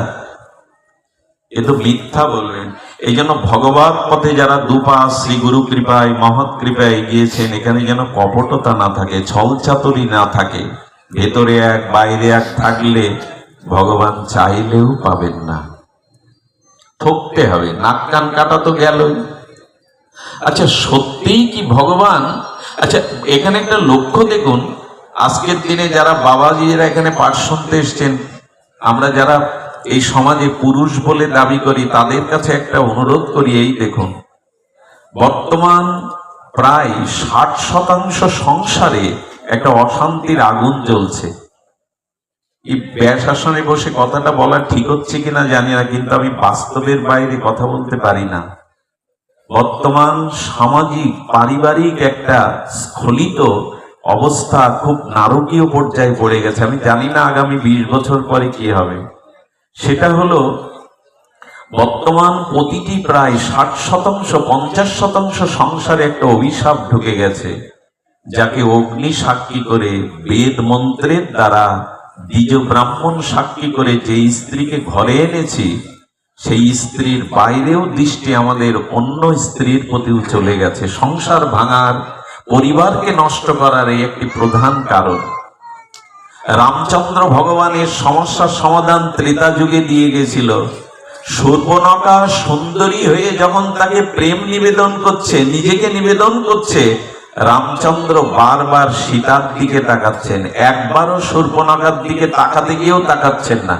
Speaker 1: এ তো মিথ্যা বললেন। এই জন্য ভগবত পথে যারা দুপা শ্রী গুরু কৃপায় মহৎ কৃপায় গিয়েছেন, এখানে যেন কপটতা না থাকে, ছলচাতুরি না থাকে। ভেতরে এক বাইরে এক থাকলে ভগবান চাইলেও পাবেন না, ঠকতে হবে। নাক কান কাটা তো গেলই। আচ্ছা, সত্যিই কি ভগবান? আচ্ছা, এখানে একটা লক্ষ্য দেখুন, আজকের দিনে যারা বাবাজিরা এখানে পাঠ শুনতে এসছেন, আমরা যারা এই সমাজে পুরুষ বলে দাবি করি, তাদের কাছে একটা অনুরোধ করি। এই দেখুন, বর্তমান প্রায় 60% সংসারে একটা অশান্তির আগুন জ্বলছে। এই ব্যাস আসনে বসে কথাটা বলা ঠিক হচ্ছে কিনা জানি না, কিন্তু আমি বাস্তবের বাইরে কথা বলতে পারি না। বর্তমান সামাজিক পারিবারিক একটা স্খলিত অবস্থা খুব নারকীয় পর্যায়ে পড়ে গেছে। আমি জানি না আগামী 20 বছর পরে কি হবে। সেটা হলো বর্তমান প্রতিটি প্রায় 60%, 50% সংসারে একটা অভিশাপ ঢুকে গেছে, যাকে অগ্নি সাক্ষী করে, বেদ মন্ত্রের দ্বারা দ্বিজ ব্রাহ্মণ সাক্ষী করে যে স্ত্রীকে ঘরে এনেছি, সেই স্ত্রীর বাইরেও দৃষ্টি আমাদের অন্য স্ত্রীর প্রতিও চলে গেছে। সংসার ভাঙার, পরিবারকে নষ্ট করার এই একটি প্রধান কারণ। রামচন্দ্র ভগবানের সমস্যার সমাধান ত্রেতা যুগে দিয়ে গেছিল। শূর্পণখা সুন্দরী হয়ে যখন তাকে প্রেম নিবেদন করছে, নিজেকে নিবেদন করছে, রামচন্দ্র বারবার সীতার দিকে তাকাচ্ছেন। একবারও শূর্পণখার দিকে তাকাতে গিয়েও তাকাচ্ছেন না।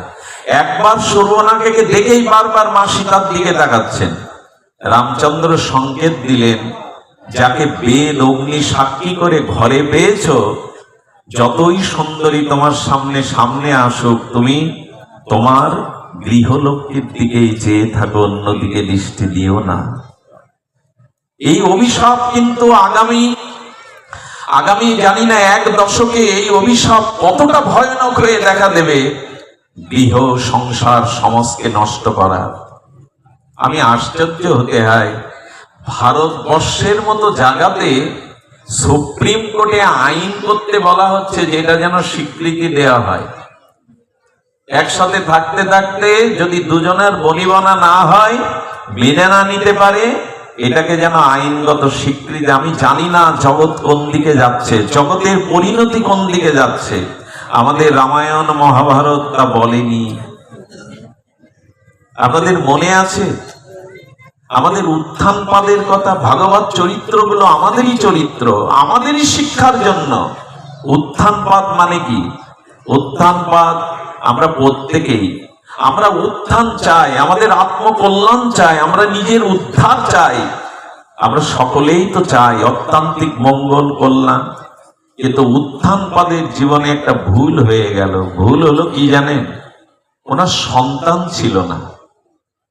Speaker 1: একবার শূর্পণখাকে দেখেই বারবার মা সীতার দিকে তাকাচ্ছেন। রামচন্দ্র সংকেত দিলেন, যাকে বেদ অগ্নি সাক্ষী করে ঘরে পেয়েছো, যতই সুন্দরী তোমার সামনে সামনে আসুক, তুমি তোমার গৃহলক্ষ্মীর দিকেই চেয়ে থাকো, অন্যদিকে দৃষ্টি দিও না। এই অভিশাপ কিন্তু আগামী জানি না 1 দশকে এই অভিশাপ কতটা ভয়ানক হয়ে দেখা দেবে। গৃহ সংসার সমাজকে নষ্ট করা। আমি আশ্চর্য হতে হয়, ভারতবর্ষের মতো জায়গাতে সুপ্রিম কোর্টে আইন করতে বলা হচ্ছে, যেটা যেন স্বীকৃতি দেওয়া হয়। একসাথে থাকতে থাকতে যদি দুজনের বনিবনা না হয়, মেনে না নিতে পারে, এটাকে যেন আইনগত স্বীকৃতি। আমি জানি না জগৎ কোন দিকে যাচ্ছে, জগতের পরিণতি কোন দিকে যাচ্ছে। আমাদের রামায়ণ মহাভারত তা বলেনি। আপনাদের মনে আছে আমাদের উত্থানপাদের কথা? ভাগবত চরিত্রগুলো আমাদেরই চরিত্র, আমাদেরই শিক্ষার জন্য। উত্থানপাদ মানে কি? উত্থানপাদ আমরা প্রত্যেকেই, আমরা উত্থান চাই, আমাদের আত্মকল্যাণ চাই, আমরা নিজের উদ্ধার চাই, আমরা সকলেই তো চাই অত্যান্তিক মঙ্গল কল্যাণ। কিন্তু উত্থানপাদের জীবনে একটা ভুল হয়ে গেল। ভুল হলো কি জানেন? ওনার সন্তান ছিল না।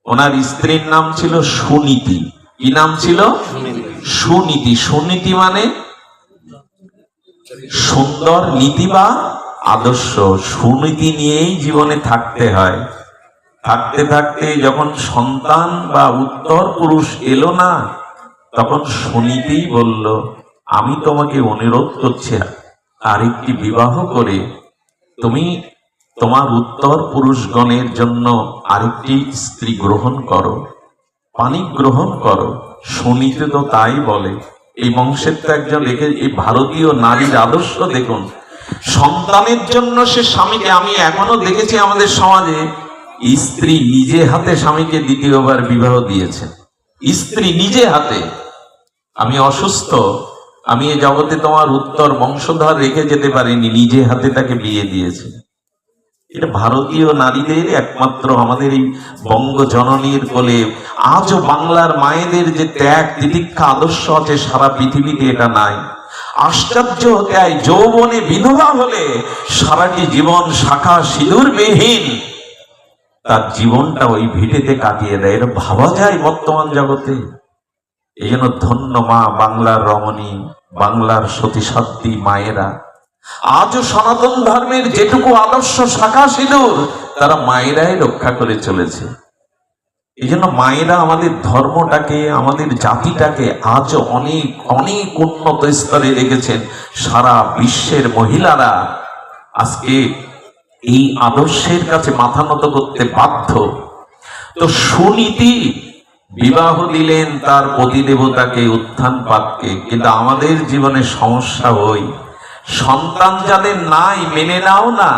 Speaker 1: ওনার স্ত্রীর নাম ছিল সুনীতি। কি নাম ছিল? সুনীতি। সুনীতি মানে সুন্দর নীতি বা আদর্শ। সুনীতি নিয়েই জীবনে থাকতে হয়। থাকতে থাকতে যখন সন্তান বা উত্তর পুরুষ এলো না, তখন সুনীতি বলল, আমি তোমাকে অনুরোধ করছি আরেকটি বিবাহ করে তুমি তোমার উত্তর পুরুষগণের জন্য আরেকটি স্ত্রী গ্রহণ করো, পানি গ্রহণ করো। সুনীতি তো তাই বলে। এই বংশের তো একজন রেখে, এই ভারতীয় নারীর আদর্শ দেখুন। সন্তানের জন্য সে স্বামীকে, আমি এখনো দেখেছি আমাদের সমাজে স্ত্রী নিজে হাতে স্বামীকে দ্বিতীয়বার বিবাহ দিয়েছে। স্ত্রী নিজে হাতে, আমি অসুস্থ, আমি এ জগতে তোমার উত্তর বংশধর রেখে যেতে পারিনি, নিজে হাতে তাকে বিয়ে দিয়েছে। এটা ভারতীয় নারীদের একমাত্র, আমাদের এই বঙ্গ জননীর কোলে আজও বাংলার মায়েদের যে ত্যাগ তিতিক্ষা আদর্শ আছে, সারা পৃথিবীতে এটা নাই। আশ্চর্য তাই যৌবনে বিধবা হলে সারাটি জীবন শাখা সিঁদুরবিহীন তার জীবনটা ওই ভিটেতে কাটিয়ে দেয়। এটা ভাবা যায় বর্তমান জগতে? এই জন্য ধন্য মা বাংলার রমণী, বাংলার সতীসাধ্যী মায়েরা। আজও সনাতন ধর্মের যেটুকু আদর্শ শাখা সিঁদুর তারা মায়েরাই রক্ষা করে চলেছে। এই জন্য মায়েরা আমাদের ধর্মটাকে, আমাদের জাতিটাকে আজও অনেক অনেক উন্নত স্তরে রেখেছেন। সারা বিশ্বের মহিলারা আজকে এই আদর্শের কাছে মাথা নত করতে বাধ্য। তো সুনীতি বিবাহ দিলেন তার পতিদেবতাকে, উত্থানপাদকে। কিন্তু আমাদের জীবনে সমস্যা হই, সন্তান যাদের নাই মেনে নাও না,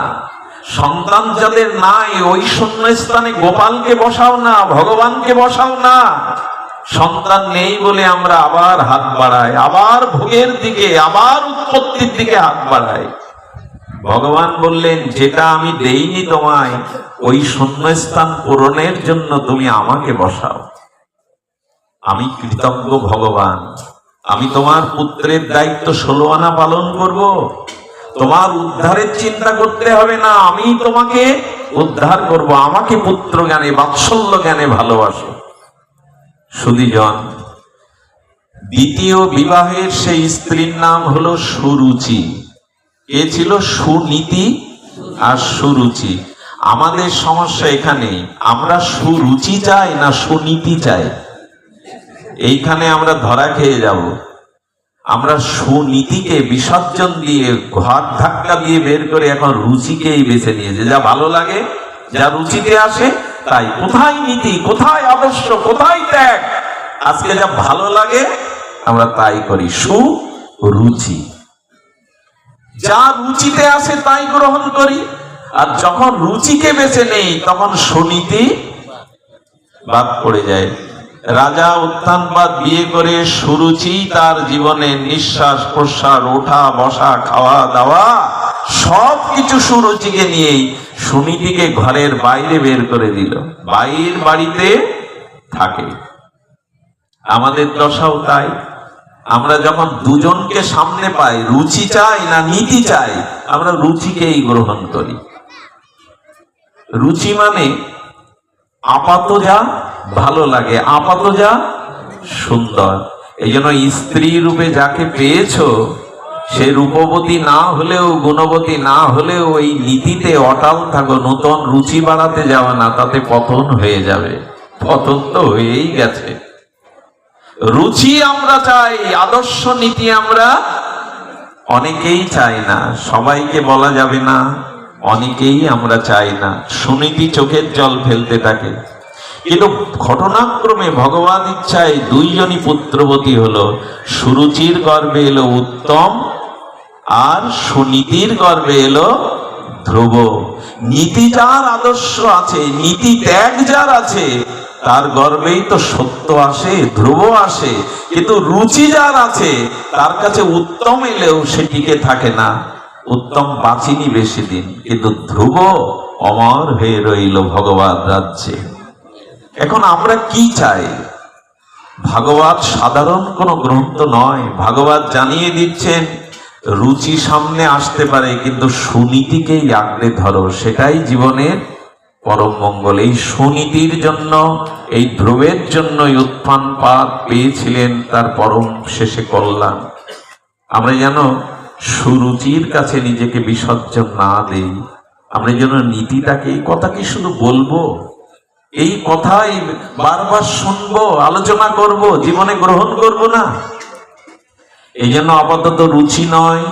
Speaker 1: সন্তান যাদের নাই ওই শূন্যস্থানে গোপালকে বসাও না, ভগবানকে বসাও না। সন্তান নেই বলে আমরা আবার হাত বাড়াই, আবার ভোগের দিকে, আবার উৎপত্তির দিকে হাত বাড়াই। ভগবান বললেন, যেটা আমি দেইনি তোমায়, ওই শূন্যস্থান পূরণের জন্য তুমি আমাকে বসাও। আমি কৃতজ্ঞ ভগবান, আমি তোমার পুত্রের দায়িত্ব 16 আনা পালন করব। তোমার উদ্ধারের চিন্তা করতে হবে না, আমি তোমাকে উদ্ধার করব। আমাকে পুত্র জ্ঞানে, বাৎসল্য জ্ঞানে ভালোবাসো। সুধীজন, দ্বিতীয় বিবাহের সেই স্ত্রীর নাম হলো সুরুচি। কে ছিল? সুনীতি আর সুরুচি। আমাদের সমস্যা এখানে, আমরা সুরুচি চাই না সুনীতি চাই। এইখানে আমরা ধরা খেয়ে যাব। আমরা সুনীতিকে বিসর্জন দিয়ে, ঘর ধাক্কা দিয়ে বের করে এখন রুচিকেই বেছে নিয়েছে। যা ভালো লাগে, যা রুচিতে আসে তাই। কোথায় নীতি, কোথায় আদর্শ, কোথায় ত্যাগ? আজকে যা ভালো লাগে আমরা তাই করি। সুরুচি, যা রুচিতে আসে তাই গ্রহণ করি। আর যখন রুচিকে বেছে নেই তখন সুনীতি বাদ পড়ে যায়। রাজা উত্থানপাদ বিয়ে করে সুরুচি তার জীবনে নিঃশ্বাস প্রশ্বাস, ওঠা বসা, খাওয়া দাওয়া সবকিছু সুরুচিকে নিয়েই সুনীতিকে ঘরের বাইরে বের করে দিল, বাইরের বাড়িতে থাকে। আমাদের দশাও তাই। আমরা যখন দুজনকে সামনে পাই, রুচি চাই না নীতি চাই, আমরা রুচিকেই গ্রহণ করি। রুচি মানে আপাত যা ভালো লাগে, আপাত যা সুন্দর। এই জন্য স্ত্রী রূপে যাকে পেয়েছো, সে রূপবতী না হলেও, গুণবতী না হলেও ওই নীতিতে অটল থাকো। নতুন রুচি বাড়াতে যাওয়া না, তাতে পতন হয়ে যাবে। পতন তো হয়েই গেছে। রুচি আমরা চাই, আদর্শ নীতি আমরা অনেকেই চাই না। সবাইকে বলা যাবে না, অনেকেই আমরা চাই না। সুনীতি চোখের জল ফেলতে থাকে। কিন্তু ঘটনাক্রমে ভগবান ইচ্ছায় দুইজনই পুত্রবতী হলো। সুরুচির গর্ভে এলো উত্তম, আর সুনীতির গর্ভে এলো ধ্রুব। নীতি যার আদর্শ আছে, নীতি ত্যাগ যার আছে, তার গর্বেই তো সত্য আসে, ধ্রুব আসে। কিন্তু রুচি যার আছে, তার কাছে উত্তম এলেও সে টিকে থাকে না, উত্তম বাঁচিনি বেশি দিন, কিন্তু ধ্রুব অমর হয়ে রইল ভগবান রাজ্যে। এখন আমরা কি চাই? ভাগবত সাধারণ কোনো গ্রন্থ নয়। ভাগবত জানিয়ে দিচ্ছেন রুচি সামনে আসতে পারে, কিন্তু সুনীতিকেই আঁকড়ে ধরো, সেটাই জীবনের পরম মঙ্গল। এই সুনীতির জন্য, এই ধ্রুবের জন্যই উত্থান পাদ পেয়েছিলেন তার পরম শেষে কল্যাণ। আমরা যেন সুরুচির কাছে নিজেকে বিসর্জন না দেই। আমরা যেন নীতিটাকে, এই কথা কি শুধু বলবো, এই কথাই বারবার শুনবো, আলোচনা করব, জীবনে গ্রহণ করব না। এই জন্য আপাতত রুচি নয়,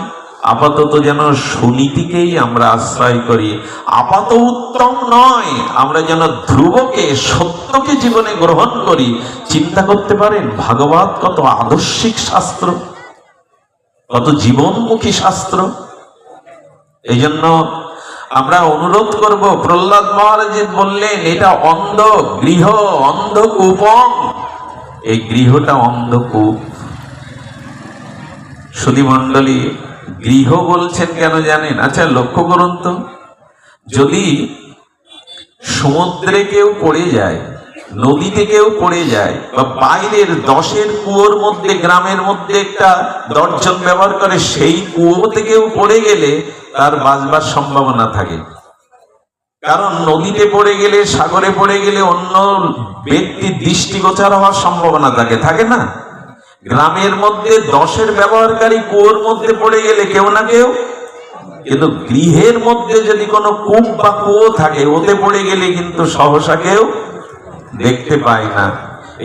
Speaker 1: আপাতত যেন সুনীতিকেই আমরা আশ্রয় করি। আপাত উত্তম নয়, আমরা যেন ধ্রুবকে, সত্যকে জীবনে গ্রহণ করি। চিন্তা করতে পারেন ভাগবত কত আদর্শিক শাস্ত্র, কত জীবনমুখী শাস্ত্র। এই জন্য আমরা অনুরোধ করব, প্রহ্লাদ মহারাজ বললেন এটা অন্ধ গৃহ, অন্ধকূপম। এই গৃহটা অন্ধকূপ। সুধী মণ্ডলী, গৃহ বলছেন কেন জানেন? আচ্ছা লক্ষ্য করুন তো, যদি সমুদ্রে কেউ পড়ে যায়, নদীতে কেউ পড়ে যায়, বা বাইরের 10-এর কুয়োর মধ্যে, গ্রামের মধ্যে একটা দর্জন ব্যবহার করে, সেই কুয়োতে কেউ পড়ে গেলে তার বাঁচবার সম্ভাবনা থাকে। কারণ নদীতে পড়ে গেলে, সাগরে পড়ে গেলে অন্য ব্যক্তির দৃষ্টিগোচর হওয়ার সম্ভাবনা থাকে না? গ্রামের মধ্যে 10-এর ব্যবহারকারী কুয়োর মধ্যে পড়ে গেলে কেউ না কেউ, কিন্তু গৃহের মধ্যে যদি কোনো কূপ বা কুয়ো থাকে, ওতে পড়ে গেলে কিন্তু সহসা কেউ দেখতে পায় না।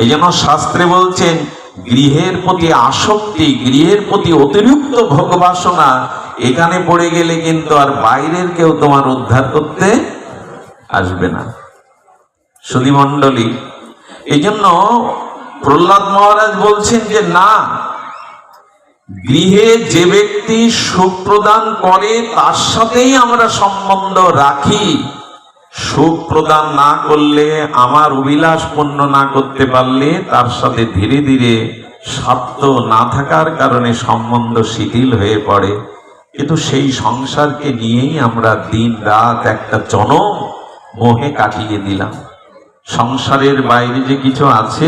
Speaker 1: এই জন্য শাস্ত্রে বলছেন গৃহের প্রতি আসক্তি, গৃহের প্রতি অতিরিক্ত ভোগবাসনা, এখানে পড়ে গেলে কিন্তু আর বাইরের কেউ তোমার উদ্ধার করতে আসবে না। সুধী মণ্ডলী, এই জন্য প্রহ্লাদ মহারাজ বলছেন যে না, গৃহে যে ব্যক্তি সুখ প্রদান করে তার সাথেই আমরা সম্বন্ধ রাখি। সুখ প্রদান না করলে, আমার অভিলাষ পূর্ণ না করতে পারলে, তার সাথে ধীরে ধীরে স্বার্থ না থাকার কারণে সম্বন্ধ শিথিল হয়ে পড়ে। কিন্তু সেই সংসারকে নিয়েই আমরা দিন রাত একটা জনম মোহে কাটিয়ে দিলাম। সংসারের বাইরে যে কিছু আছে